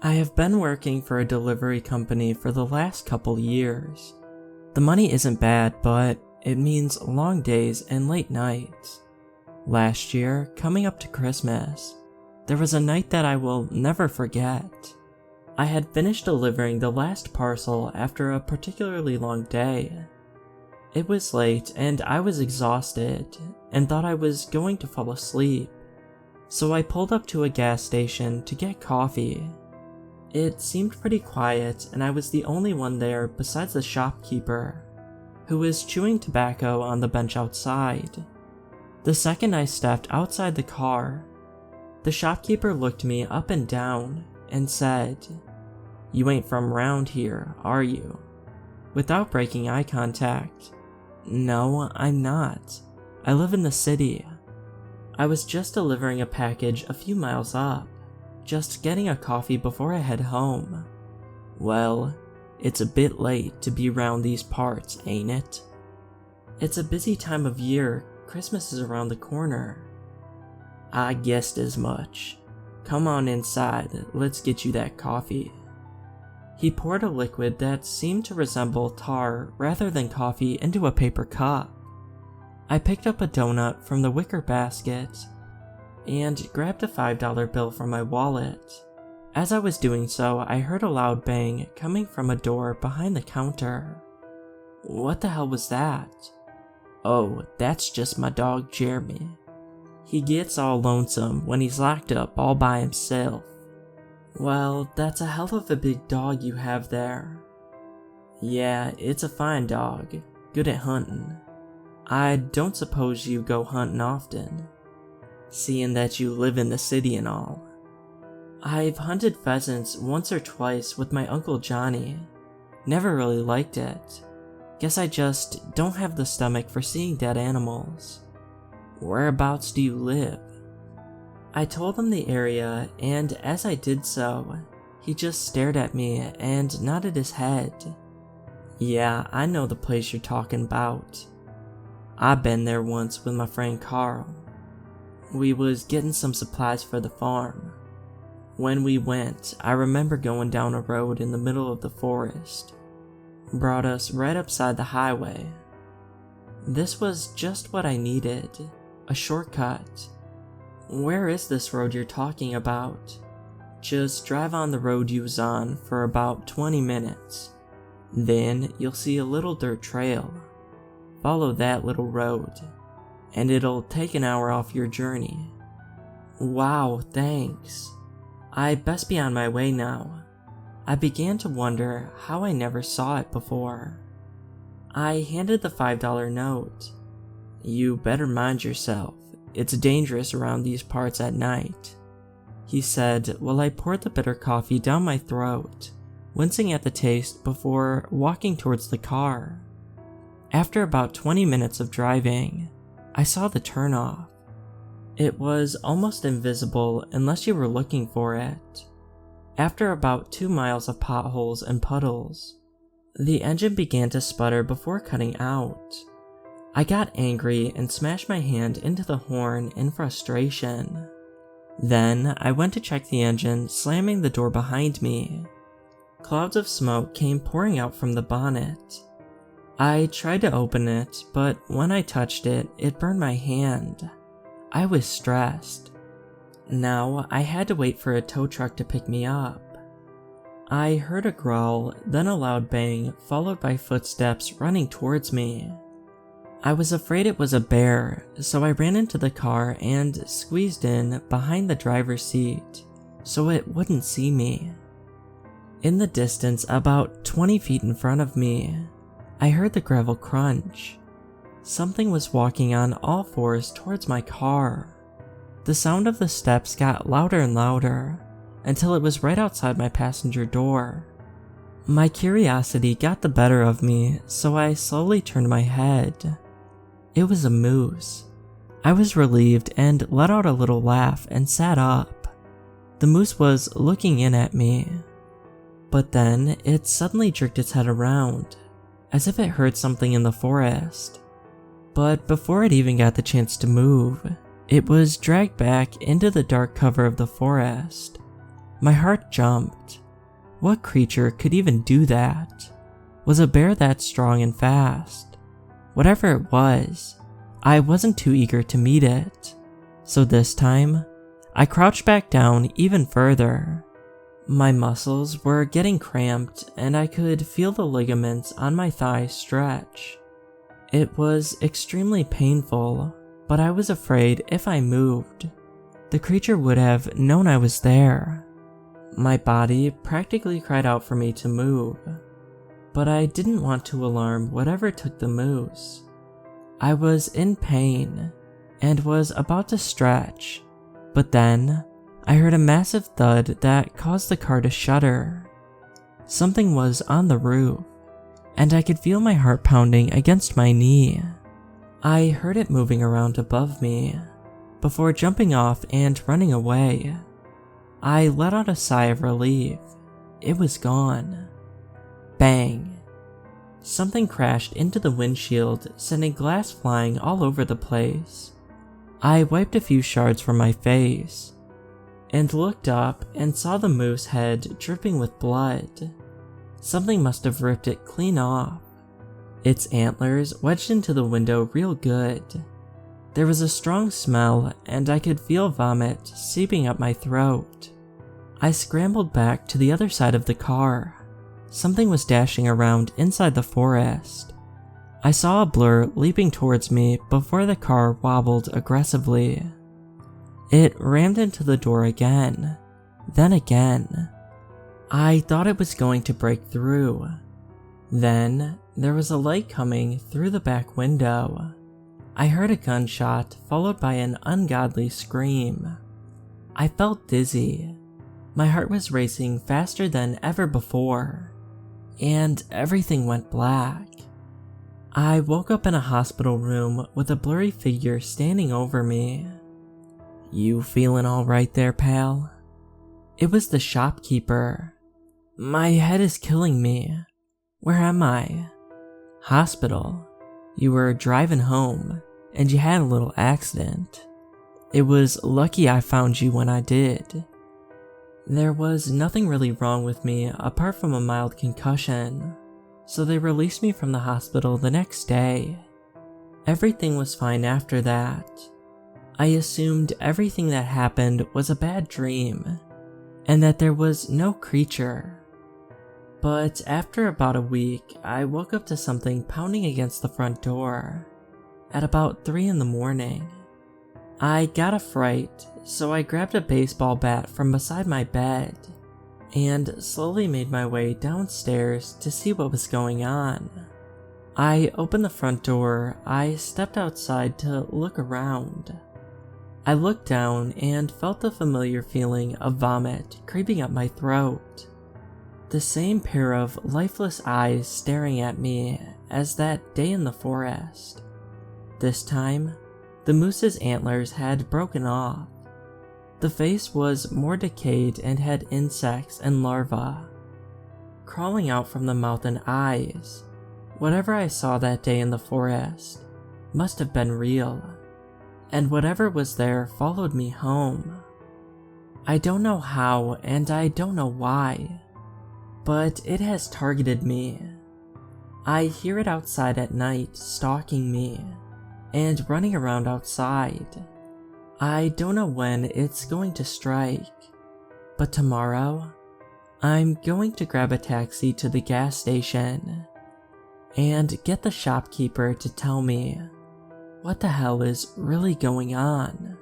I have been working for a delivery company for the last couple years. The money isn't bad, but it means long days and late nights. Last year, coming up to Christmas, there was a night that I will never forget. I had finished delivering the last parcel after a particularly long day. It was late and I was exhausted and thought I was going to fall asleep, so I pulled up to a gas station to get coffee. It seemed pretty quiet and I was the only one there besides the shopkeeper, who was chewing tobacco on the bench outside. The second I stepped outside the car, the shopkeeper looked me up and down and said, "You ain't from round here, are you?" Without breaking eye contact. "No, I'm not. I live in the city." I was just delivering a package a few miles up, just getting a coffee before I head home. "Well, it's a bit late to be around these parts, ain't it?" "It's a busy time of year. Christmas is around the corner." "I guessed as much. Come on inside, let's get you that coffee." He poured a liquid that seemed to resemble tar rather than coffee into a paper cup. I picked up a donut from the wicker basket and grabbed a $5 bill from my wallet. As I was doing so, I heard a loud bang coming from a door behind the counter. What the hell was that? "Oh, that's just my dog Jeremy. He gets all lonesome when he's locked up all by himself." "Well, that's a hell of a big dog you have there." "Yeah, it's a fine dog, good at hunting. I don't suppose you go hunting often, seeing that you live in the city and all." "I've hunted pheasants once or twice with my Uncle Johnny. Never really liked it. Guess I just don't have the stomach for seeing dead animals." "Whereabouts do you live?" I told him the area, and as I did so, he just stared at me and nodded his head. "Yeah, I know the place you're talking about. I've been there once with my friend Carl. We was getting some supplies for the farm. When we went, I remember going down a road in the middle of the forest. Brought us right upside the highway. This was just what I needed, a shortcut." "Where is this road you're talking about?" "Just drive on the road you was on for about 20 minutes. Then you'll see a little dirt trail. Follow that little road, and it'll take an hour off your journey." "Wow, thanks. I best be on my way now." I began to wonder how I never saw it before. I handed the $5 note. "You better mind yourself. It's dangerous around these parts at night," he said while I poured the bitter coffee down my throat, wincing at the taste before walking towards the car. After about 20 minutes of driving, I saw the turnoff. It was almost invisible unless you were looking for it. After about 2 miles of potholes and puddles, the engine began to sputter before cutting out. I got angry and smashed my hand into the horn in frustration. Then I went to check the engine, slamming the door behind me. Clouds of smoke came pouring out from the bonnet. I tried to open it, but when I touched it, it burned my hand. I was stressed. Now I had to wait for a tow truck to pick me up. I heard a growl, then a loud bang, followed by footsteps running towards me. I was afraid it was a bear, so I ran into the car and squeezed in behind the driver's seat so it wouldn't see me. In the distance, about 20 feet in front of me, I heard the gravel crunch. Something was walking on all fours towards my car. The sound of the steps got louder and louder until it was right outside my passenger door. My curiosity got the better of me, so I slowly turned my head. It was a moose. I was relieved and let out a little laugh and sat up. The moose was looking in at me, but then it suddenly jerked its head around, as if it heard something in the forest. But before it even got the chance to move, it was dragged back into the dark cover of the forest. My heart jumped. What creature could even do that? Was a bear that strong and fast? Whatever it was, I wasn't too eager to meet it. So this time, I crouched back down even further. My muscles were getting cramped and I could feel the ligaments on my thighs stretch. It was extremely painful, but I was afraid if I moved, the creature would have known I was there. My body practically cried out for me to move, but I didn't want to alarm whatever took the moose. I was in pain and was about to stretch, but then I heard a massive thud that caused the car to shudder. Something was on the roof, and I could feel my heart pounding against my knee. I heard it moving around above me, before jumping off and running away. I let out a sigh of relief. It was gone. Bang! Something crashed into the windshield, sending glass flying all over the place. I wiped a few shards from my face, and looked up and saw the moose head dripping with blood. Something must have ripped it clean off. Its antlers wedged into the window real good. There was a strong smell and I could feel vomit seeping up my throat. I scrambled back to the other side of the car. Something was dashing around inside the forest. I saw a blur leaping towards me before the car wobbled aggressively. It rammed into the door again, then again. I thought it was going to break through. Then there was a light coming through the back window. I heard a gunshot followed by an ungodly scream. I felt dizzy. My heart was racing faster than ever before, and everything went black. I woke up in a hospital room with a blurry figure standing over me. "You feeling alright there, pal?" It was the shopkeeper. "My head is killing me. Where am I?" "Hospital. You were driving home, and you had a little accident. It was lucky I found you when I did." There was nothing really wrong with me apart from a mild concussion, so they released me from the hospital the next day. Everything was fine after that. I assumed everything that happened was a bad dream, and that there was no creature. But after about a week, I woke up to something pounding against the front door at about 3 in the morning. I got a fright, so I grabbed a baseball bat from beside my bed and slowly made my way downstairs to see what was going on. I opened the front door. I stepped outside to look around. I looked down and felt the familiar feeling of vomit creeping up my throat. The same pair of lifeless eyes staring at me as that day in the forest. This time, the moose's antlers had broken off. The face was more decayed and had insects and larvae crawling out from the mouth and eyes. Whatever I saw that day in the forest must have been real, and whatever was there followed me home. I don't know how and I don't know why, but it has targeted me. I hear it outside at night stalking me and running around outside. I don't know when it's going to strike, but tomorrow I'm going to grab a taxi to the gas station and get the shopkeeper to tell me what the hell is really going on.